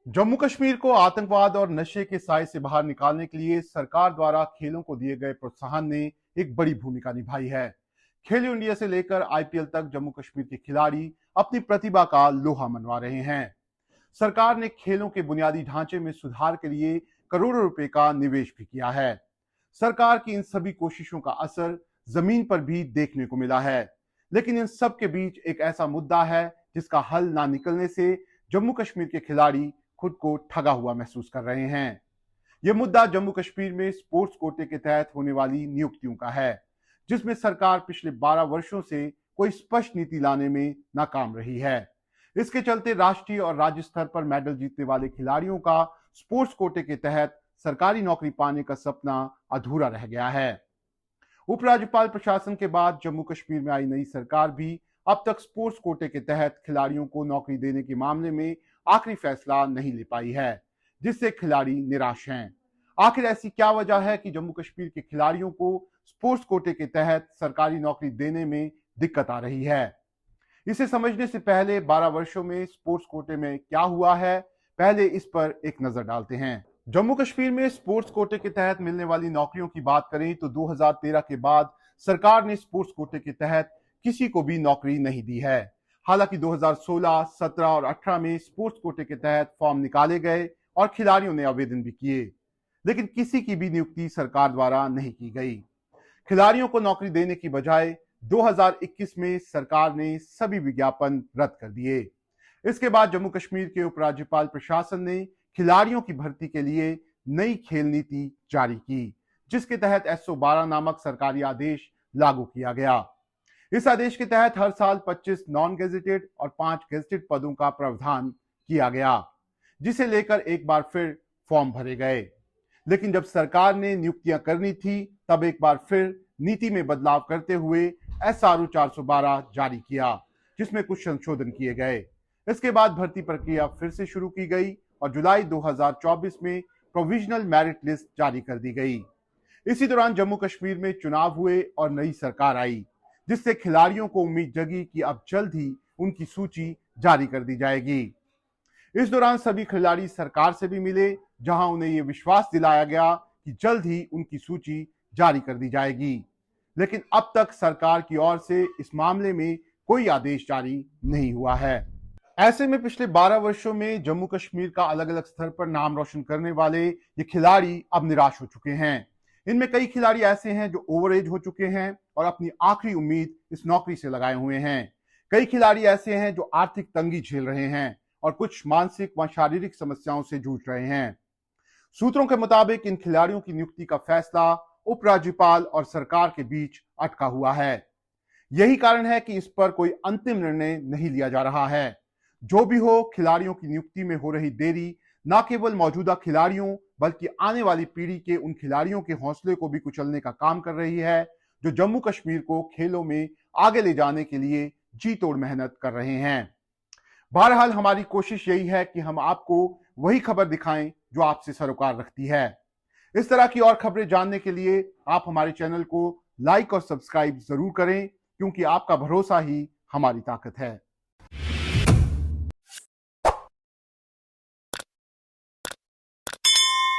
जम्मू कश्मीर को आतंकवाद और नशे के साए से बाहर निकालने के लिए सरकार द्वारा खेलों को दिए गए प्रोत्साहन ने एक बड़ी भूमिका निभाई है। खेलो इंडिया से लेकर आईपीएल तक जम्मू कश्मीर के खिलाड़ी अपनी प्रतिभा का लोहा मनवा रहे हैं। सरकार ने खेलों के बुनियादी ढांचे में सुधार के लिए करोड़ों रुपए का निवेश भी किया है। सरकार की इन सभी कोशिशों का असर जमीन पर भी देखने को मिला है। लेकिन इन सब के बीच एक ऐसा मुद्दा है जिसका हल ना निकलने से जम्मू कश्मीर के खिलाड़ी खुद को ठगा हुआ महसूस कर रहे हैं। यह मुद्दा जम्मू कश्मीर में स्पोर्ट्स कोटे के तहत होने वाली नियुक्तियों का है, जिसमें सरकार पिछले 12 वर्षों से कोई स्पष्ट नीति लाने में नाकाम रही है। इसके चलते राष्ट्रीय और राज्य स्तर पर मेडल जीतने वाले खिलाड़ियों का स्पोर्ट्स कोटे के तहत सरकारी नौकरी पाने का सपना अधूरा रह गया है। उपराज्यपाल प्रशासन के बाद जम्मू कश्मीर में आई नई सरकार भी अब तक स्पोर्ट्स कोटे के तहत खिलाड़ियों को नौकरी देने के मामले में आखिरी फैसला नहीं ले पाई है, जिससे खिलाड़ी निराश हैं। आखिर ऐसी क्या वजह है कि जम्मू कश्मीर के खिलाड़ियों को स्पोर्ट्स कोटे के तहत सरकारी नौकरी देने में दिक्कत आ रही है? इसे समझने से पहले 12 वर्षों में स्पोर्ट्स कोटे में क्या हुआ है, पहले इस पर एक नजर डालते हैं। जम्मू कश्मीर में स्पोर्ट्स कोटे के तहत मिलने वाली नौकरियों की बात करें तो 2013 के बाद सरकार ने स्पोर्ट्स कोटे के तहत किसी को भी नौकरी नहीं दी है। हालांकि 2016, 17 और 18 में स्पोर्ट्स कोटे के तहत फॉर्म निकाले गए और खिलाड़ियों ने आवेदन भी किए, लेकिन किसी की भी नियुक्ति सरकार द्वारा नहीं की गई। खिलाड़ियों को नौकरी देने की बजाय 2021 में सरकार ने सभी विज्ञापन रद्द कर दिए। इसके बाद जम्मू कश्मीर के उपराज्यपाल प्रशासन ने खिलाड़ियों की भर्ती के लिए नई खेल नीति जारी की, जिसके तहत SO12 नामक सरकारी आदेश लागू किया गया। इस आदेश के तहत हर साल 25 नॉन गेजेटेड और 5 गेजेटेड पदों का प्रावधान किया गया, जिसे लेकर एक बार फिर फॉर्म भरे गए। लेकिन जब सरकार ने नियुक्तियां करनी थी, तब एक बार फिर नीति में बदलाव करते हुए SRO 412 जारी किया, जिसमें कुछ संशोधन किए गए। इसके बाद भर्ती प्रक्रिया फिर से शुरू की गई और जुलाई 2024 में प्रोविजनल मेरिट लिस्ट जारी कर दी गई। इसी दौरान जम्मू कश्मीर में चुनाव हुए और नई सरकार आई, जिससे खिलाड़ियों को उम्मीद जगी कि अब जल्द ही उनकी सूची जारी कर दी जाएगी। इस दौरान सभी खिलाड़ी सरकार से भी मिले, जहां उन्हें यह विश्वास दिलाया गया कि जल्द ही उनकी सूची जारी कर दी जाएगी। लेकिन अब तक सरकार की ओर से इस मामले में कोई आदेश जारी नहीं हुआ है। ऐसे में पिछले 12 वर्षों में जम्मू कश्मीर का अलग अलग स्तर पर नाम रोशन करने वाले ये खिलाड़ी अब निराश हो चुके हैं। इनमें कई खिलाड़ी ऐसे हैं जो ओवर एज हो चुके हैं और अपनी आखिरी उम्मीद इस नौकरी से लगाए हुए हैं। कई खिलाड़ी ऐसे हैं जो आर्थिक तंगी झेल रहे हैं और कुछ मानसिक व शारीरिक समस्याओं से जूझ रहे हैं। सूत्रों के मुताबिक इन खिलाड़ियों की नियुक्ति का फैसला उपराज्यपाल और सरकार के बीच अटका हुआ है। यही कारण है कि इस पर कोई अंतिम निर्णय नहीं लिया जा रहा है। जो भी हो, खिलाड़ियों की नियुक्ति में हो रही देरी न केवल मौजूदा खिलाड़ियों बल्कि आने वाली पीढ़ी के उन खिलाड़ियों के हौसले को भी कुचलने का काम कर रही है, जो जम्मू कश्मीर को खेलों में आगे ले जाने के लिए जी तोड़ मेहनत कर रहे हैं। बहरहाल हमारी कोशिश यही है कि हम आपको वही खबर दिखाएं जो आपसे सरोकार रखती है। इस तरह की और खबरें जानने के लिए आप हमारे चैनल को लाइक और सब्सक्राइब जरूर करें, क्योंकि आपका भरोसा ही हमारी ताकत है।